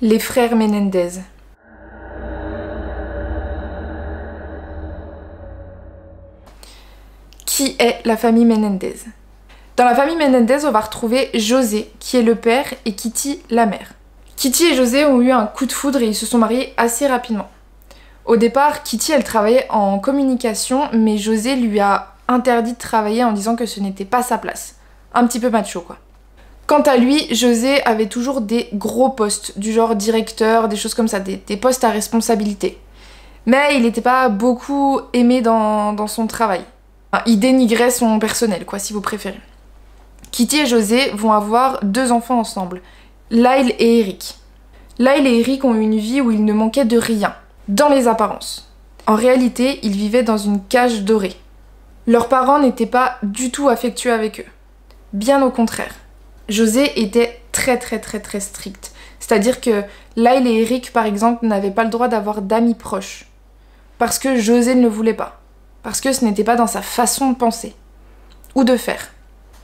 Les frères Menendez. Qui est la famille Menendez? Dans la famille Menendez, on va retrouver José, qui est le père, et Kitty, la mère. Kitty et José ont eu un coup de foudre et ils se sont mariés assez rapidement. Au départ, Kitty, elle travaillait en communication, mais José lui a interdit de travailler en disant que ce n'était pas sa place. Un petit peu macho, quoi. Quant à lui, José avait toujours des gros postes, du genre directeur, des choses comme ça, des postes à responsabilité. Mais il n'était pas beaucoup aimé dans son travail. Enfin, il dénigrait son personnel, quoi, si vous préférez. Kitty et José vont avoir 2 enfants ensemble, Lyle et Eric. Lyle et Eric ont eu une vie où il ne manquait de rien, dans les apparences. En réalité, ils vivaient dans une cage dorée. Leurs parents n'étaient pas du tout affectueux avec eux. Bien au contraire. José était très strict. C'est-à-dire que Lyle et Eric, par exemple, n'avaient pas le droit d'avoir d'amis proches. Parce que José ne le voulait pas. Parce que ce n'était pas dans sa façon de penser. Ou de faire.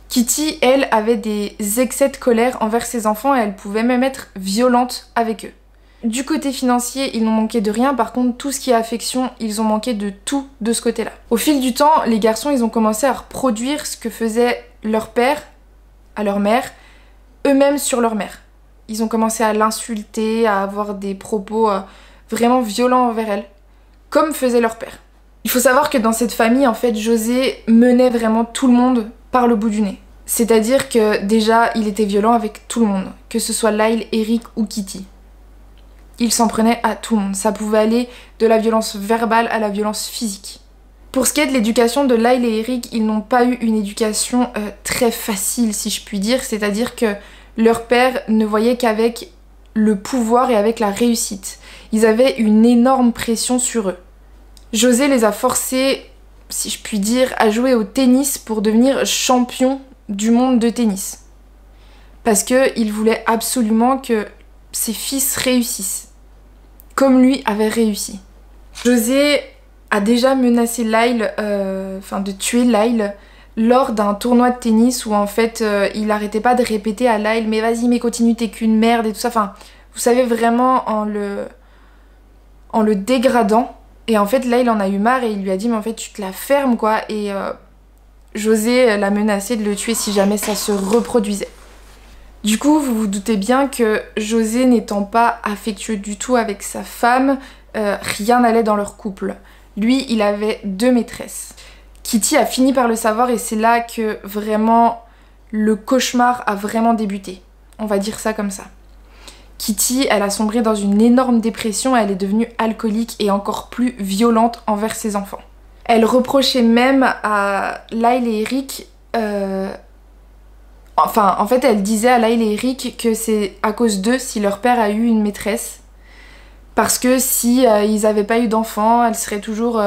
Kitty, elle, avait des excès de colère envers ses enfants et elle pouvait même être violente avec eux. Du côté financier, ils n'ont manqué de rien, par contre, tout ce qui est affection, ils ont manqué de tout de ce côté-là. Au fil du temps, les garçons, ils ont commencé à reproduire ce que faisait leur père à leur mère, eux-mêmes sur leur mère. Ils ont commencé à l'insulter, à avoir des propos vraiment violents envers elle, comme faisait leur père. Il faut savoir que dans cette famille, en fait, José menait vraiment tout le monde par le bout du nez. C'est-à-dire que déjà, il était violent avec tout le monde, que ce soit Lyle, Eric ou Kitty. Il s'en prenait à tout le monde. Ça pouvait aller de la violence verbale à la violence physique. Pour ce qui est de l'éducation de Lyle et Eric, ils n'ont pas eu une éducation très facile, si je puis dire. C'est-à-dire que leur père ne voyait qu'avec le pouvoir et avec la réussite. Ils avaient une énorme pression sur eux. José les a forcés, si je puis dire, à jouer au tennis pour devenir champion du monde de tennis. Parce qu'il voulait absolument que ses fils réussissent. Comme lui avait réussi. José a déjà menacé Lyle, de tuer Lyle lors d'un tournoi de tennis où en fait il arrêtait pas de répéter à Lyle mais vas-y mais continue, t'es qu'une merde et tout ça. Enfin, vous savez, vraiment en le dégradant. Et en fait Lyle en a eu marre et il lui a dit mais en fait tu te la fermes quoi. Et José l'a menacé de le tuer si jamais ça se reproduisait. Du coup, vous vous doutez bien que José n'étant pas affectueux du tout avec sa femme, rien n'allait dans leur couple. Lui, il avait 2 maîtresses. Kitty a fini par le savoir et c'est là que vraiment le cauchemar a vraiment débuté. On va dire ça comme ça. Kitty, elle a sombré dans une énorme dépression et elle est devenue alcoolique et encore plus violente envers ses enfants. Elle reprochait même à Lyle et Eric... en fait, elle disait à Lyle et Eric que c'est à cause d'eux si leur père a eu une maîtresse. Parce que si ils n'avaient pas eu d'enfants, elle serait toujours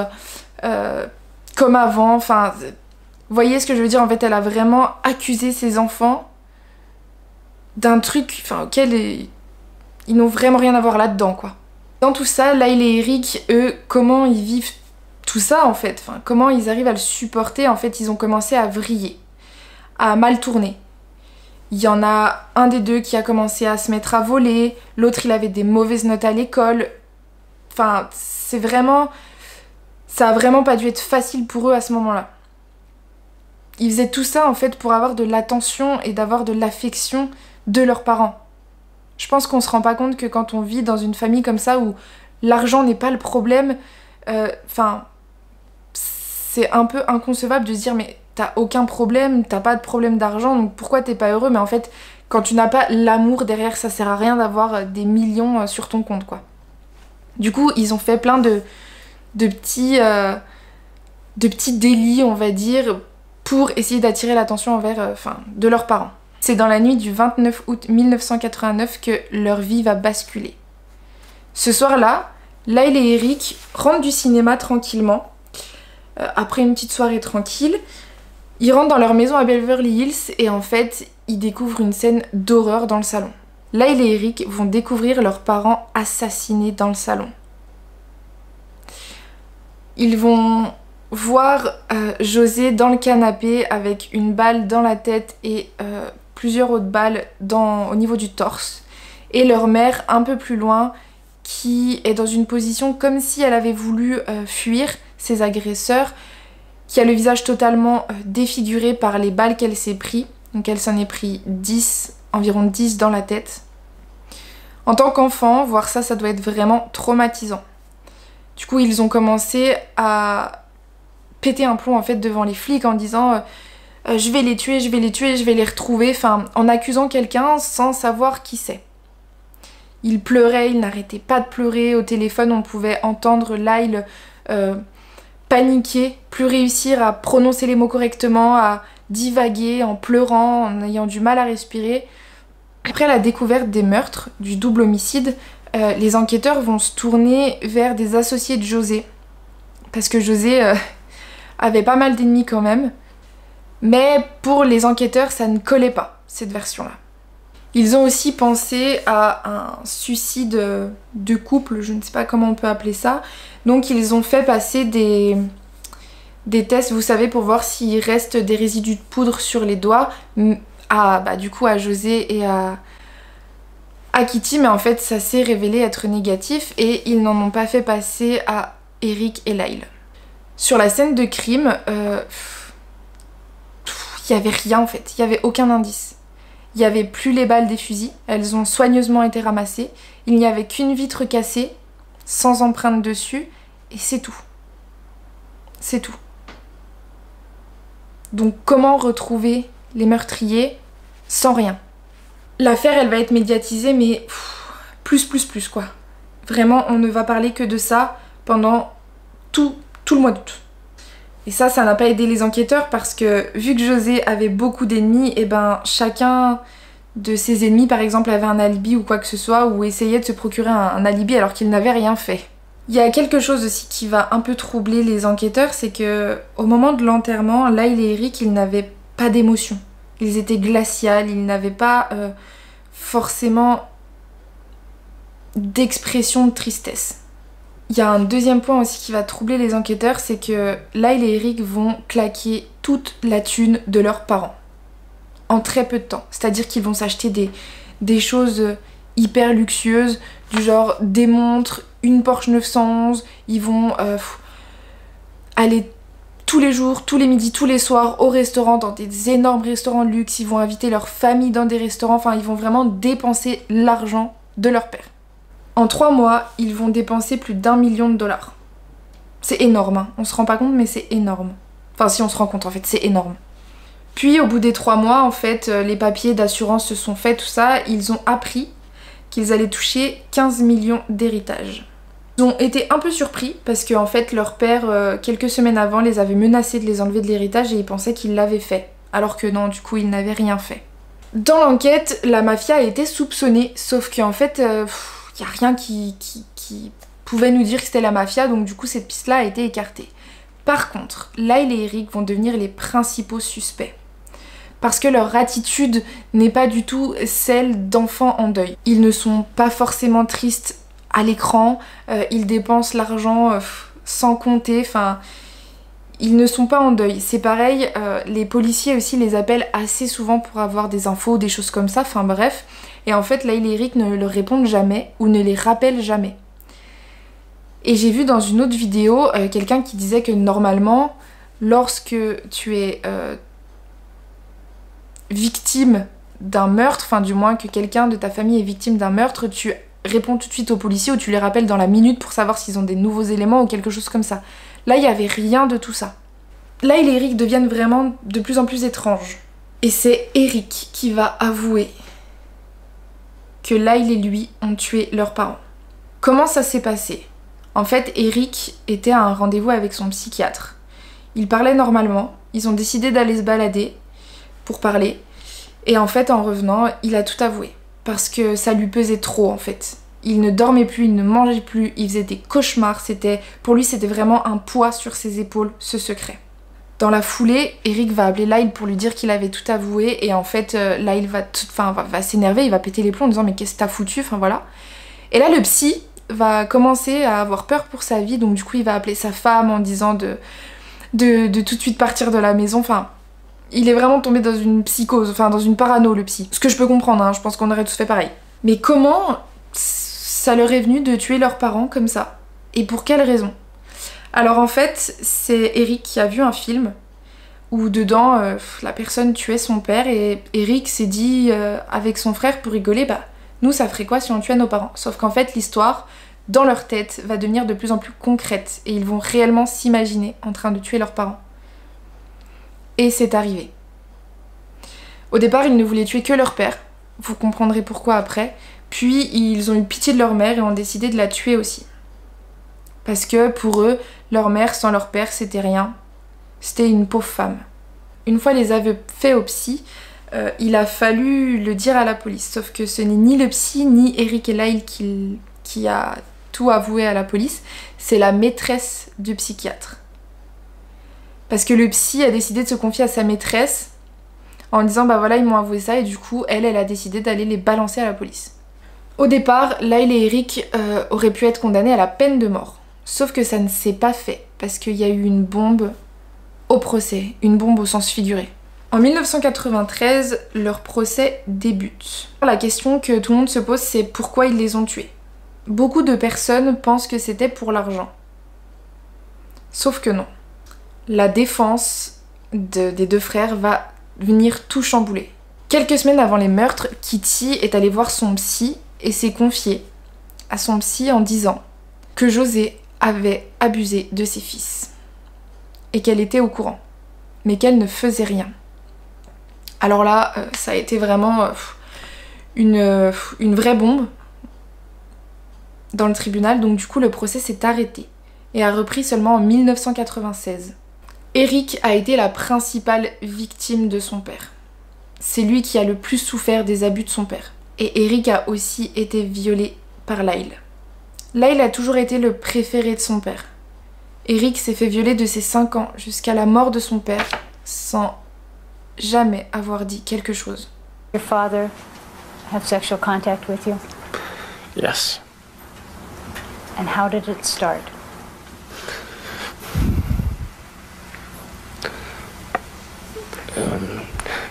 comme avant. Enfin, vous voyez ce que je veux dire? En fait, elle a vraiment accusé ses enfants d'un truc auquel ils n'ont vraiment rien à voir là-dedans, quoi. Dans tout ça, Lyle et Eric, eux, comment ils vivent tout ça, en fait? Enfin, comment ils arrivent à le supporter? En fait, ils ont commencé à vriller, à mal tourner. Il y en a un des 2 qui a commencé à se mettre à voler, l'autre il avait des mauvaises notes à l'école. Enfin, ça a vraiment pas dû être facile pour eux à ce moment-là. Ils faisaient tout ça en fait pour avoir de l'attention et d'avoir de l'affection de leurs parents. Je pense qu'on se rend pas compte que quand on vit dans une famille comme ça où l'argent n'est pas le problème, c'est un peu inconcevable de se dire mais t'as aucun problème, t'as pas de problème d'argent, donc pourquoi t'es pas heureux? Mais en fait, quand tu n'as pas l'amour derrière, ça sert à rien d'avoir des millions sur ton compte, quoi. Du coup, ils ont fait plein de petits délits, on va dire, pour essayer d'attirer l'attention de leurs parents. C'est dans la nuit du 29 août 1989 que leur vie va basculer. Ce soir-là, Lyle et Eric rentrent du cinéma tranquillement, après une petite soirée tranquille. Ils rentrent dans leur maison à Beverly Hills et en fait, ils découvrent une scène d'horreur dans le salon. Lyle et Eric vont découvrir leurs parents assassinés dans le salon. Ils vont voir José dans le canapé avec une balle dans la tête et plusieurs autres balles au niveau du torse. et leur mère un peu plus loin qui est dans une position comme si elle avait voulu fuir ses agresseurs, qui a le visage totalement défiguré par les balles qu'elle s'est pris. Donc elle s'en est pris 10, environ 10 dans la tête. En tant qu'enfant, voir ça, ça doit être vraiment traumatisant. Du coup, ils ont commencé à péter un plomb en fait devant les flics en disant je vais les tuer, je vais les tuer, je vais les retrouver, enfin en accusant quelqu'un sans savoir qui c'est. Il pleurait, il n'arrêtait pas de pleurer, au téléphone on pouvait entendre Lyle paniquer, plus réussir à prononcer les mots correctement, à divaguer en pleurant, en ayant du mal à respirer. Après la découverte des meurtres, du double homicide, les enquêteurs vont se tourner vers des associés de José. Parce que José avait pas mal d'ennemis quand même. Mais pour les enquêteurs, ça ne collait pas, cette version-là. Ils ont aussi pensé à un suicide de couple, je ne sais pas comment on peut appeler ça. Donc ils ont fait passer des tests, vous savez, pour voir s'il reste des résidus de poudre sur les doigts du coup à José et à Kitty, mais en fait ça s'est révélé être négatif et ils n'en ont pas fait passer à Eric et Lyle. Sur la scène de crime, il n'y avait rien en fait, il n'y avait aucun indice. Il n'y avait plus les balles des fusils, elles ont soigneusement été ramassées. Il n'y avait qu'une vitre cassée, sans empreinte dessus, et c'est tout. C'est tout. Donc comment retrouver les meurtriers sans rien? L'affaire, elle va être médiatisée, mais plus quoi. Vraiment, on ne va parler que de ça pendant tout le mois d'août. Et ça n'a pas aidé les enquêteurs parce que vu que José avait beaucoup d'ennemis, et ben chacun de ses ennemis par exemple avait un alibi ou quoi que ce soit, ou essayait de se procurer un alibi alors qu'il n'avait rien fait. Il y a quelque chose aussi qui va un peu troubler les enquêteurs, c'est que au moment de l'enterrement, Lyle et Eric, ils n'avaient pas d'émotion. Ils étaient glaciales, ils n'avaient pas forcément d'expression de tristesse. Il y a un deuxième point aussi qui va troubler les enquêteurs, c'est que Lyle et Eric vont claquer toute la thune de leurs parents. En très peu de temps. C'est-à-dire qu'ils vont s'acheter des choses hyper luxueuses, du genre des montres, une Porsche 911, ils vont aller tous les jours, tous les midis, tous les soirs au restaurant, dans des énormes restaurants de luxe, ils vont inviter leur famille dans des restaurants, enfin ils vont vraiment dépenser l'argent de leur père. En 3 mois, ils vont dépenser plus d'1 million de dollars. C'est énorme, hein. On se rend pas compte, mais c'est énorme. Enfin, si on se rend compte, en fait, c'est énorme. Puis, au bout des 3 mois, en fait, les papiers d'assurance se sont faits, tout ça. Ils ont appris qu'ils allaient toucher 15 millions d'héritage. Ils ont été un peu surpris parce que, en fait, leur père, quelques semaines avant, les avait menacés de les enlever de l'héritage et ils pensaient qu'ils l'avaient fait. Alors que non, du coup, ils n'avaient rien fait. Dans l'enquête, la mafia a été soupçonnée, sauf qu'en fait... il n'y a rien qui pouvait nous dire que c'était la mafia, donc du coup cette piste-là a été écartée. Par contre, Lyle et Eric vont devenir les principaux suspects. Parce que leur attitude n'est pas du tout celle d'enfants en deuil. Ils ne sont pas forcément tristes à l'écran, ils dépensent l'argent sans compter, enfin... Ils ne sont pas en deuil. C'est pareil, les policiers aussi les appellent assez souvent pour avoir des infos, des choses comme ça, enfin bref. Et en fait, Lyle et Eric ne leur répondent jamais ou ne les rappellent jamais. Et j'ai vu dans une autre vidéo quelqu'un qui disait que normalement, lorsque tu es victime d'un meurtre, enfin du moins que quelqu'un de ta famille est victime d'un meurtre, tu réponds tout de suite aux policiers ou tu les rappelles dans la minute pour savoir s'ils ont des nouveaux éléments ou quelque chose comme ça. Là, il n'y avait rien de tout ça. Lyle et Eric deviennent vraiment de plus en plus étranges. Et c'est Eric qui va avouer que Lyle et lui ont tué leurs parents. Comment ça s'est passé? En fait, Eric était à un rendez-vous avec son psychiatre. Ils parlaient normalement, ils ont décidé d'aller se balader pour parler. Et en fait, en revenant, il a tout avoué. Parce que ça lui pesait trop en fait. Il ne dormait plus, il ne mangeait plus, il faisait des cauchemars. Pour lui, c'était vraiment un poids sur ses épaules, ce secret. Dans la foulée, Eric va appeler Lyle pour lui dire qu'il avait tout avoué. Et en fait, Lyle va s'énerver, il va péter les plombs en disant « Mais qu'est-ce que t'as foutu ?» Enfin voilà. Et là, le psy va commencer à avoir peur pour sa vie. Donc du coup, il va appeler sa femme en disant de tout de suite partir de la maison. Enfin, il est vraiment tombé dans une psychose, enfin dans une parano, le psy. Ce que je peux comprendre, hein, je pense qu'on aurait tous fait pareil. Mais comment ça leur est venu de tuer leurs parents comme ça? Et pour quelle raison? Alors en fait, c'est Eric qui a vu un film où dedans la personne tuait son père et Eric s'est dit avec son frère pour rigoler, bah nous ça ferait quoi si on tuait nos parents? Sauf qu'en fait l'histoire dans leur tête va devenir de plus en plus concrète et ils vont réellement s'imaginer en train de tuer leurs parents. Et c'est arrivé. Au départ ils ne voulaient tuer que leur père, vous comprendrez pourquoi après, puis ils ont eu pitié de leur mère et ont décidé de la tuer aussi. Parce que pour eux, leur mère sans leur père c'était rien. C'était une pauvre femme. Une fois les aveux faits au psy, il a fallu le dire à la police. Sauf que ce n'est ni le psy, ni Eric et Lyle qui a tout avoué à la police. C'est la maîtresse du psychiatre. Parce que le psy a décidé de se confier à sa maîtresse en disant bah voilà ils m'ont avoué ça et du coup elle a décidé d'aller les balancer à la police. Au départ, Lyle et Eric auraient pu être condamnés à la peine de mort. Sauf que ça ne s'est pas fait parce qu'il y a eu une bombe au procès, une bombe au sens figuré. En 1993, leur procès débute. La question que tout le monde se pose, c'est pourquoi ils les ont tués. Beaucoup de personnes pensent que c'était pour l'argent. Sauf que non. La défense des deux frères va venir tout chambouler. Quelques semaines avant les meurtres, Kitty est allée voir son psy et s'est confiée à son psy en disant que José avait abusé de ses fils et qu'elle était au courant, mais qu'elle ne faisait rien. Alors là, ça a été vraiment une vraie bombe dans le tribunal, donc du coup le procès s'est arrêté et a repris seulement en 1996. Eric a été la principale victime de son père. C'est lui qui a le plus souffert des abus de son père. Et Eric a aussi été violé par Lyle. Lyle a toujours été le préféré de son père. Eric s'est fait violer de ses 5 ans jusqu'à la mort de son père sans jamais avoir dit quelque chose. Your father have sexual contact with you? Yes. And how did it start?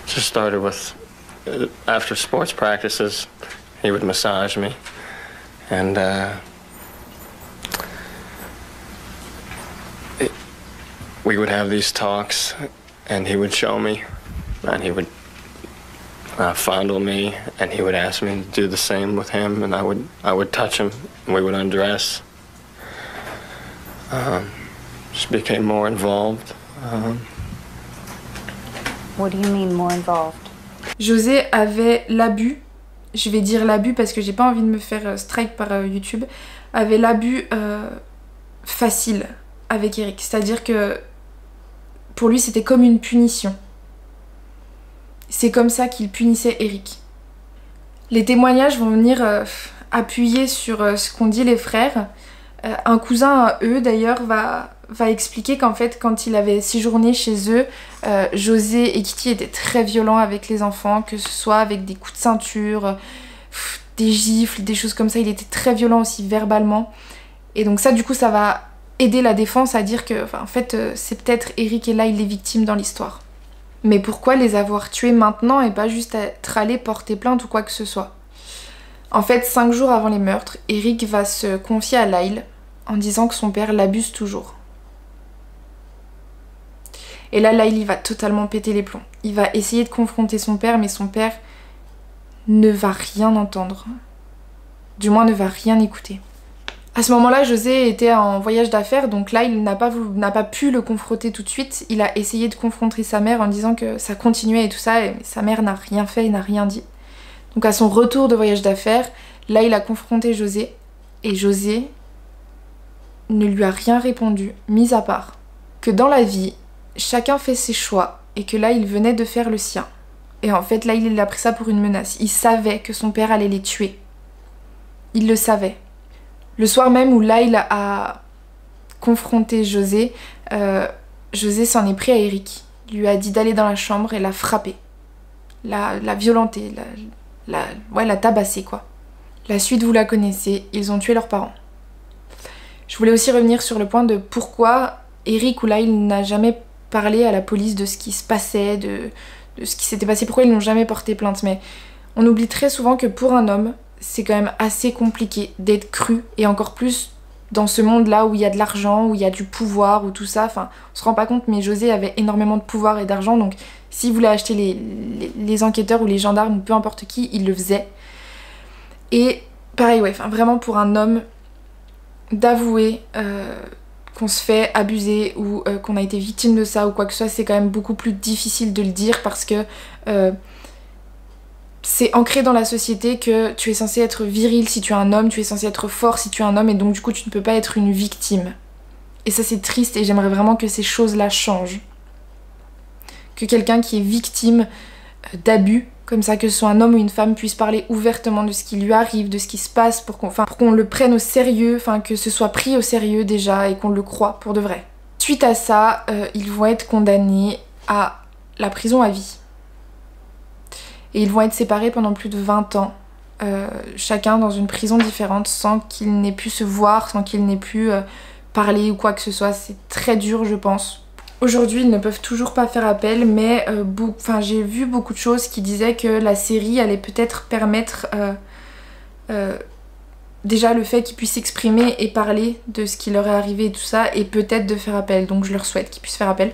Just started with, after sports practices, he would massage me, and we would have these talks, and he would show me, and he would fondle me, and he would ask me to do the same with him, and I would touch him, and we would undress. Just became more involved. What do you mean more involved? José avait l'abus, je vais dire l'abus parce que j'ai pas envie de me faire strike par YouTube, avait l'abus facile avec Eric. C'est-à-dire que pour lui c'était comme une punition. C'est comme ça qu'il punissait Eric. Les témoignages vont venir appuyer sur ce qu'ont dit les frères. Un cousin à eux d'ailleurs va expliquer qu'en fait quand il avait séjourné chez eux, José et Kitty étaient très violents avec les enfants, que ce soit avec des coups de ceinture, des gifles, des choses comme ça. Il était très violent aussi verbalement. Et donc ça du coup ça va aider la défense à dire que en fait c'est peut-être Eric et Lyle les victimes dans l'histoire. Mais pourquoi les avoir tués maintenant et pas juste être allés porter plainte ou quoi que ce soit? En fait, 5 jours avant les meurtres, Eric va se confier à Lyle en disant que son père l'abuse toujours. Et là, Lyle il va totalement péter les plombs. Il va essayer de confronter son père, mais son père ne va rien entendre. Du moins, ne va rien écouter. À ce moment-là, José était en voyage d'affaires, donc Lyle n'a pas pu le confronter tout de suite. Il a essayé de confronter sa mère en disant que ça continuait et tout ça, et sa mère n'a rien fait et n'a rien dit. Donc à son retour de voyage d'affaires, là il a confronté José et José ne lui a rien répondu, mis à part que dans la vie, chacun fait ses choix et que là il venait de faire le sien. Et en fait là il a pris ça pour une menace. Il savait que son père allait les tuer. Il le savait. Le soir même où Lyle a confronté José, José s'en est pris à Eric. Il lui a dit d'aller dans la chambre et l'a frappé. La violenter, la tabasser quoi. La suite vous la connaissez, ils ont tué leurs parents. Je voulais aussi revenir sur le point de pourquoi Eric ou Lyle n'a jamais parlé à la police de ce qui se passait, de ce qui s'était passé, pourquoi ils n'ont jamais porté plainte. Mais on oublie très souvent que pour un homme, c'est quand même assez compliqué d'être cru, et encore plus dans ce monde-là où il y a de l'argent, où il y a du pouvoir, où tout ça, enfin, on se rend pas compte, mais José avait énormément de pouvoir et d'argent, donc s'il voulait acheter les enquêteurs ou les gendarmes ou peu importe qui, il le faisait. Et pareil, ouais, enfin, vraiment pour un homme, d'avouer qu'on se fait abuser ou qu'on a été victime de ça ou quoi que ce soit, c'est quand même beaucoup plus difficile de le dire parce que c'est ancré dans la société que tu es censé être viril si tu es un homme, tu es censé être fort si tu es un homme, et donc du coup tu ne peux pas être une victime. Et ça c'est triste, et j'aimerais vraiment que ces choses-là changent. Que quelqu'un qui est victime d'abus, comme ça, que ce soit un homme ou une femme, puisse parler ouvertement de ce qui lui arrive, de ce qui se passe, pour qu'on le prenne au sérieux, enfin que ce soit pris au sérieux déjà et qu'on le croie pour de vrai. Suite à ça, ils vont être condamnés à la prison à vie. Et ils vont être séparés pendant plus de 20 ans, chacun dans une prison différente, sans qu'ils n'aient pu se voir, sans qu'ils n'aient pu parler ou quoi que ce soit. C'est très dur, je pense. Aujourd'hui, ils ne peuvent toujours pas faire appel, mais j'ai vu beaucoup de choses qui disaient que la série allait peut-être permettre déjà le fait qu'ils puissent s'exprimer et parler de ce qui leur est arrivé et tout ça, et peut-être de faire appel. Donc je leur souhaite qu'ils puissent faire appel.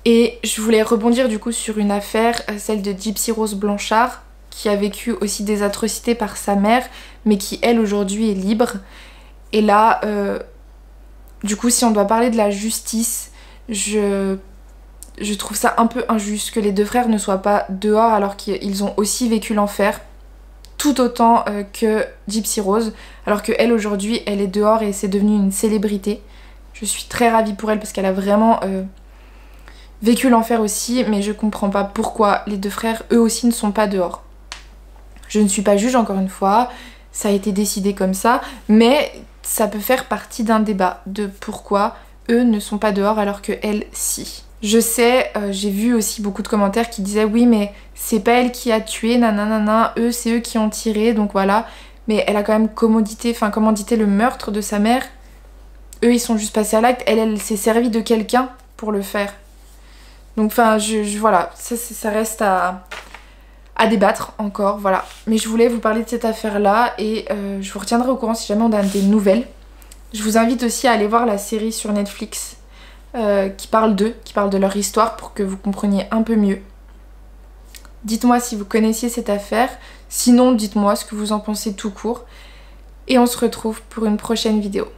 Et je voulais rebondir du coup sur une affaire, celle de Gypsy Rose Blanchard, qui a vécu aussi des atrocités par sa mère, mais qui elle aujourd'hui est libre. Et là, du coup, si on doit parler de la justice, je trouve ça un peu injuste que les deux frères ne soient pas dehors alors qu'ils ont aussi vécu l'enfer, tout autant que Gypsy Rose, alors que elle aujourd'hui elle est dehors et c'est devenu une célébrité. Je suis très ravie pour elle parce qu'elle a vraiment vécu l'enfer aussi, mais je comprends pas pourquoi les deux frères eux aussi ne sont pas dehors. Je ne suis pas juge encore une fois, ça a été décidé comme ça, mais ça peut faire partie d'un débat de pourquoi eux ne sont pas dehors alors que elle si. Je sais, j'ai vu aussi beaucoup de commentaires qui disaient oui mais c'est pas elle qui a tué, nanana, eux c'est eux qui ont tiré, donc voilà. Mais elle a quand même commandité le meurtre de sa mère. Eux ils sont juste passés à l'acte, elle s'est servie de quelqu'un pour le faire. Donc enfin voilà, ça reste à débattre encore, voilà. Mais je voulais vous parler de cette affaire là et je vous retiendrai au courant si jamais on a des nouvelles. Je vous invite aussi à aller voir la série sur Netflix qui parle d'eux, qui parle de leur histoire pour que vous compreniez un peu mieux. Dites-moi si vous connaissiez cette affaire, sinon dites-moi ce que vous en pensez tout court. Et on se retrouve pour une prochaine vidéo.